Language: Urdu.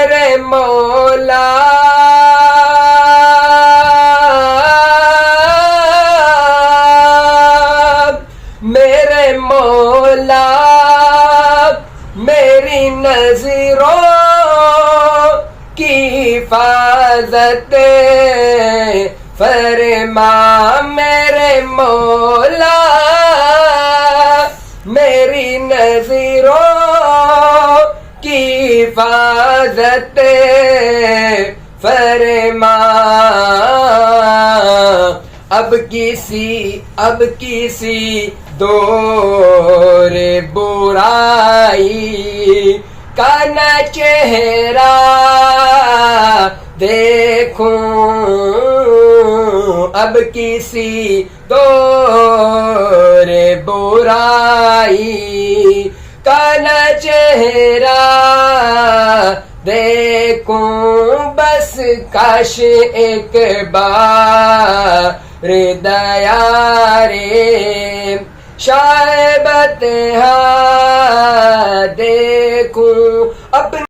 میرے مولا میرے مولا میری نظروں کی حفاظت فرما میرے مولا میری نظروں کی حفاظت فرما اب کسی دور برائی کا نہ چہرہ دیکھوں اب کسی دور برائی کا نہ چہرہ دیکھوں بس کاش ایک بار دیارے شائبت دیکھوں